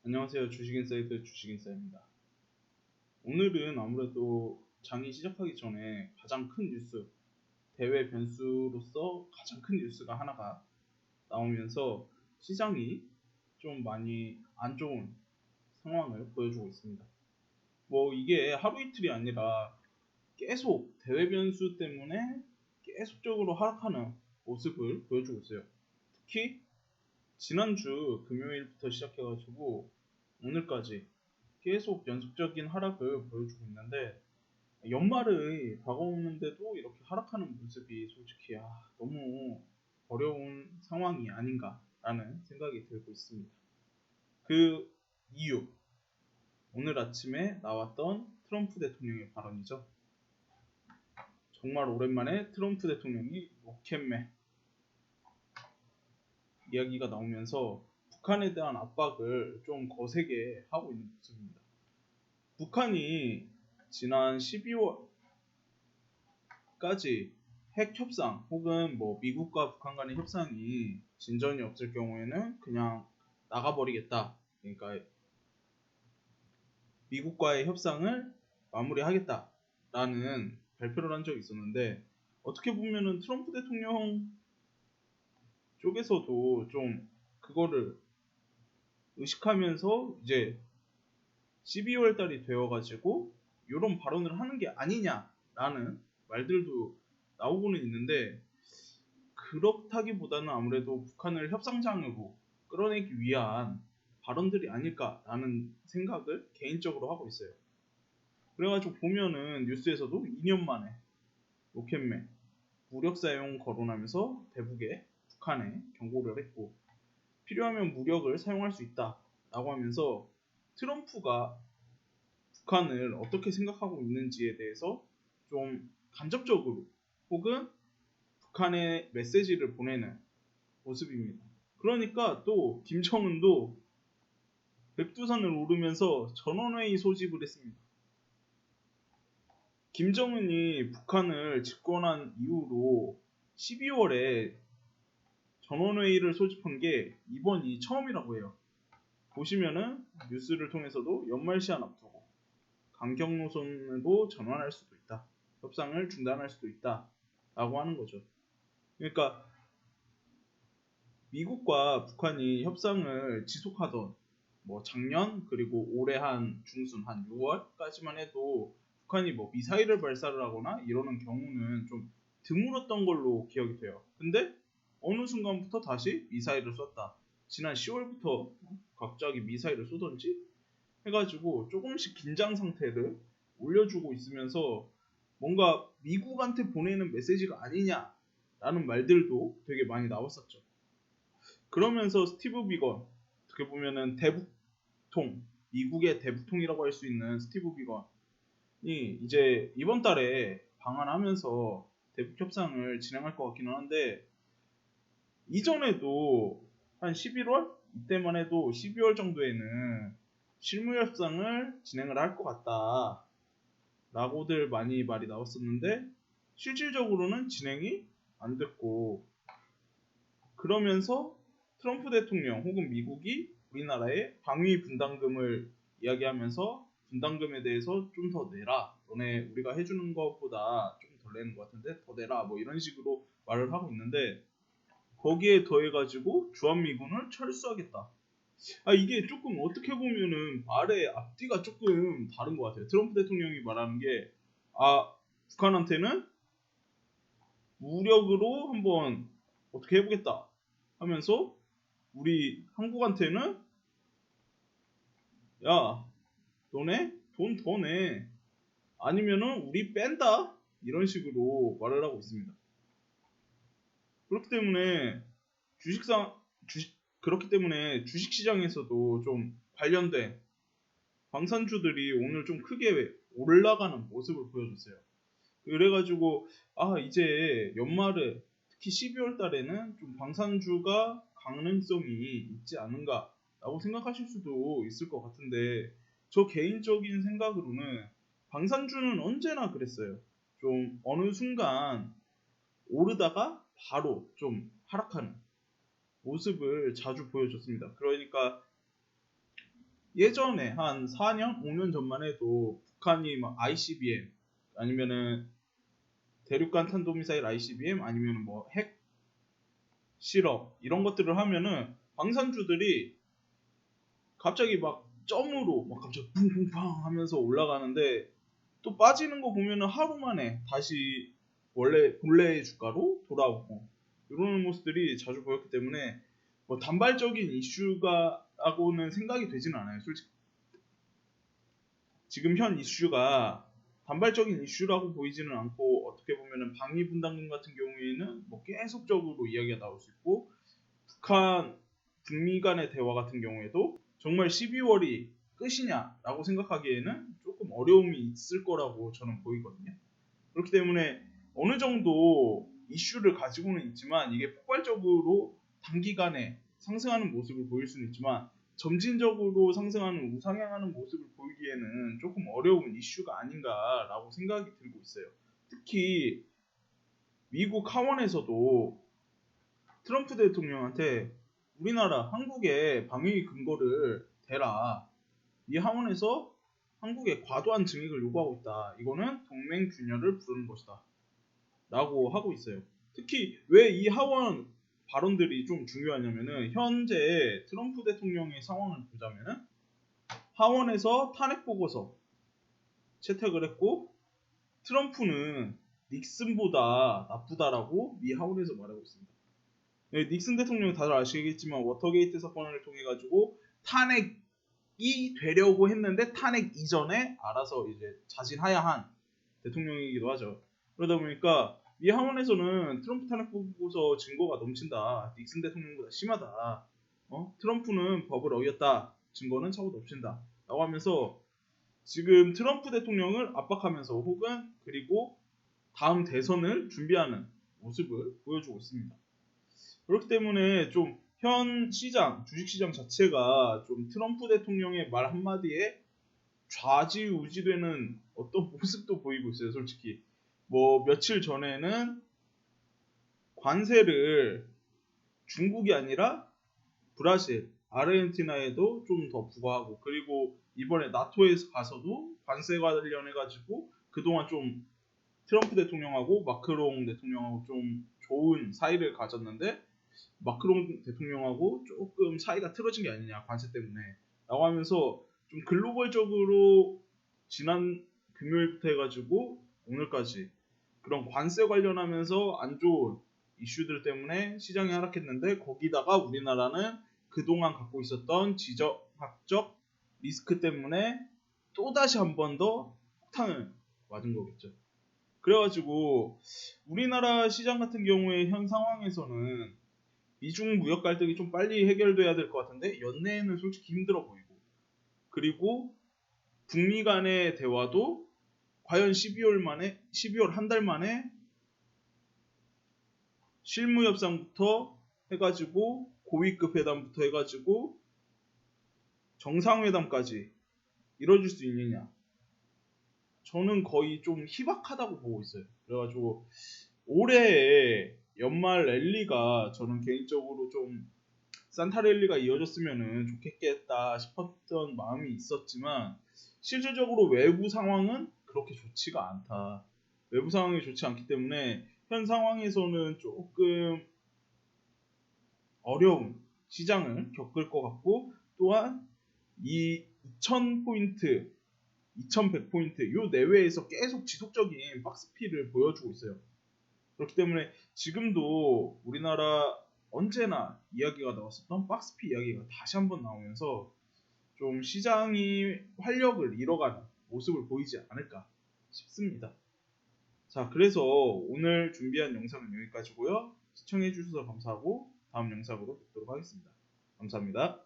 안녕하세요. 주식인사이트 주식인사입니다. 오늘은 아무래도 장이 시작하기 전에 가장 큰 뉴스, 대외 변수로서 가장 큰 뉴스가 하나가 나오면서 시장이 좀 많이 안 좋은 상황을 보여주고 있습니다. 이게 하루 이틀이 아니라 계속 대외 변수 때문에 계속적으로 하락하는 모습을 보여주고 있어요. 특히 지난주 금요일부터 시작해가지고 오늘까지 계속 연속적인 하락을 보여주고 있는데, 연말의 다가오는데도 이렇게 하락하는 모습이 솔직히 너무 어려운 상황이 아닌가라는 생각이 들고 있습니다. 그 이유, 오늘 아침에 나왔던 트럼프 대통령의 발언이죠. 정말 오랜만에 트럼프 대통령이 로켓맨 이야기가 나오면서 북한에 대한 압박을 좀 거세게 하고 있는 모습입니다. 북한이 지난 12월까지 핵 협상 혹은 미국과 북한 간의 협상이 진전이 없을 경우에는 그냥 나가버리겠다. 그러니까 미국과의 협상을 마무리하겠다라는 발표를 한 적이 있었는데, 어떻게 보면은 트럼프 대통령 쪽에서도 좀 그거를 의식하면서 이제 12월 달이 되어가지고 이런 발언을 하는 게 아니냐라는 말들도 나오고는 있는데, 그렇다기보다는 아무래도 북한을 협상장으로 끌어내기 위한 발언들이 아닐까라는 생각을 개인적으로 하고 있어요. 그래가지고 보면은 뉴스에서도 2년 만에 로켓맨 무력 사용 거론하면서 대북에 북한에 경고를 했고, 필요하면 무력을 사용할 수 있다라고 하면서 트럼프가 북한을 어떻게 생각하고 있는지에 대해서 좀 간접적으로 혹은 북한에 메시지를 보내는 모습입니다. 그러니까 또 김정은도 백두산을 오르면서 전원회의 소집을 했습니다. 김정은이 북한을 집권한 이후로 12월에 전원회의를 소집한 게 이번이 처음이라고 해요. 보시면은 뉴스를 통해서도 연말 시한 앞두고 강경 노선으로 전환할 수도 있다, 협상을 중단할 수도 있다 라고 하는 거죠. 그러니까 미국과 북한이 협상을 지속하던 작년 그리고 올해 한 중순 한 6월까지만 해도 북한이 미사일을 발사를 하거나 이러는 경우는 좀 드물었던 걸로 기억이 돼요. 근데 어느 순간부터 다시 미사일을 쐈다, 지난 10월부터 갑자기 미사일을 쏘던지 해가지고 조금씩 긴장 상태를 올려주고 있으면서 뭔가 미국한테 보내는 메시지가 아니냐라는 말들도 되게 많이 나왔었죠. 그러면서 스티브 비건, 어떻게 보면은 대북통, 미국의 대북통이라고 할 수 있는 스티브 비건이 이제 이번 달에 방한하면서 대북 협상을 진행할 것 같기는 한데, 이전에도 한 11월 이때만 해도 12월 정도에는 실무 협상을 진행을 할 것 같다 라고들 많이 말이 나왔었는데, 실질적으로는 진행이 안 됐고, 그러면서 트럼프 대통령 혹은 미국이 우리나라에 방위 분담금을 이야기하면서 분담금에 대해서 좀 더 내라, 너네 우리가 해주는 것보다 좀 덜 내는 것 같은데 더 내라, 이런 식으로 말을 하고 있는데, 거기에 더해가지고 주한미군을 철수하겠다. 이게 조금 어떻게 보면은 말의 앞뒤가 조금 다른 것 같아요. 트럼프 대통령이 말하는 게 북한한테는 무력으로 한번 어떻게 해보겠다 하면서, 우리 한국한테는 야 너네 돈 더 내, 아니면은 우리 뺀다, 이런 식으로 말을 하고 있습니다. 그렇기 때문에 그렇기 때문에 주식시장에서도 좀 관련된 방산주들이 오늘 좀 크게 올라가는 모습을 보여줬어요. 그래가지고 이제 연말에 특히 12월 달에는 좀 방산주가 가능성이 있지 않은가 라고 생각하실 수도 있을 것 같은데, 저 개인적인 생각으로는 방산주는 언제나 그랬어요. 좀 어느 순간 오르다가 바로 좀 하락하는 모습을 자주 보여줬습니다. 그러니까 예전에 한 4년, 5년 전만 해도 북한이 막 ICBM 아니면은 대륙간 탄도미사일 ICBM 아니면은 뭐 핵 실험 이런 것들을 하면은 방산주들이 갑자기 막 점으로 막 갑자기 붕붕팡 하면서 올라가는데 또 빠지는 거 보면은 하루 만에 다시 원래 본래의 주가로 돌아오고 이런 모습들이 자주 보였기 때문에 뭐 단발적인 이슈가라고는 생각이 되지는 않아요. 솔직히 지금 현 이슈가 단발적인 이슈라고 보이지는 않고 어떻게 보면은 방위 분담금 같은 경우에는 뭐 계속적으로 이야기가 나올 수 있고 북한 북미 간의 대화 같은 경우에도 정말 12월이 끝이냐라고 생각하기에는 조금 어려움이 있을 거라고 저는 보이거든요. 그렇기 때문에 어느 정도 이슈를 가지고는 있지만 이게 폭발적으로 단기간에 상승하는 모습을 보일 수는 있지만 점진적으로 상승하는 우상향하는 모습을 보이기에는 조금 어려운 이슈가 아닌가라고 생각이 들고 있어요. 특히 미국 하원에서도 트럼프 대통령한테 우리나라 한국의 방위 근거를 대라. 이 하원에서 한국에 과도한 증액을 요구하고 있다. 이거는 동맹 균열을 부르는 것이다. 라고 하고 있어요. 특히 왜 이 하원 발언들이 좀 중요하냐면은 현재 트럼프 대통령의 상황을 보자면은 하원에서 탄핵 보고서 채택을 했고 트럼프는 닉슨보다 나쁘다라고 미 하원에서 말하고 있습니다. 네, 닉슨 대통령 다들 아시겠지만 워터게이트 사건을 통해 가지고 탄핵이 되려고 했는데 탄핵 이전에 알아서 이제 자진하야한 대통령이기도 하죠. 그러다 보니까 미 하원에서는 트럼프 탄핵 보고서 증거가 넘친다. 닉슨 대통령보다 심하다. 트럼프는 법을 어겼다. 증거는 차고 넘친다. 라고 하면서 지금 트럼프 대통령을 압박하면서 혹은 그리고 다음 대선을 준비하는 모습을 보여주고 있습니다. 그렇기 때문에 좀 현 시장, 주식시장 자체가 좀 트럼프 대통령의 말 한마디에 좌지우지되는 어떤 모습도 보이고 있어요. 솔직히 뭐 며칠 전에는 관세를 중국이 아니라 브라질, 아르헨티나에도 좀 더 부과하고 그리고 이번에 나토에 가서도 관세 관련해가지고 그동안 좀 트럼프 대통령하고 마크롱 대통령하고 좀 좋은 사이를 가졌는데 마크롱 대통령하고 조금 사이가 틀어진 게 아니냐 관세 때문에 라고 하면서 좀 글로벌적으로 지난 금요일부터 해가지고 오늘까지 그런 관세 관련하면서 안 좋은 이슈들 때문에 시장이 하락했는데 거기다가 우리나라는 그동안 갖고 있었던 지정학적 리스크 때문에 또다시 한 번 더 폭탄을 맞은 거겠죠. 그래가지고 우리나라 시장 같은 경우에 현 상황에서는 미중 무역 갈등이 좀 빨리 해결돼야 될 것 같은데 연내에는 솔직히 힘들어 보이고 그리고 북미 간의 대화도 과연 12월 한 달 만에 실무 협상부터 해가지고 고위급 회담부터 해가지고 정상회담까지 이뤄질 수 있느냐 저는 거의 좀 희박하다고 보고 있어요. 그래가지고 올해의 연말 랠리가 저는 개인적으로 좀 산타 랠리가 이어졌으면 좋겠다 싶었던 마음이 있었지만 실질적으로 외부 상황은 그렇게 좋지가 않다. 외부 상황이 좋지 않기 때문에 현 상황에서는 조금 어려운 시장을 겪을 것 같고 또한 이 2000포인트, 2100포인트 요 내외에서 계속 지속적인 박스피를 보여주고 있어요. 그렇기 때문에 지금도 우리나라 언제나 이야기가 나왔었던 박스피 이야기가 다시 한번 나오면서 좀 시장이 활력을 잃어가는 모습을 보이지 않을까 싶습니다. 자, 그래서 오늘 준비한 영상은 여기까지고요. 시청해주셔서 감사하고 다음 영상으로 뵙도록 하겠습니다. 감사합니다.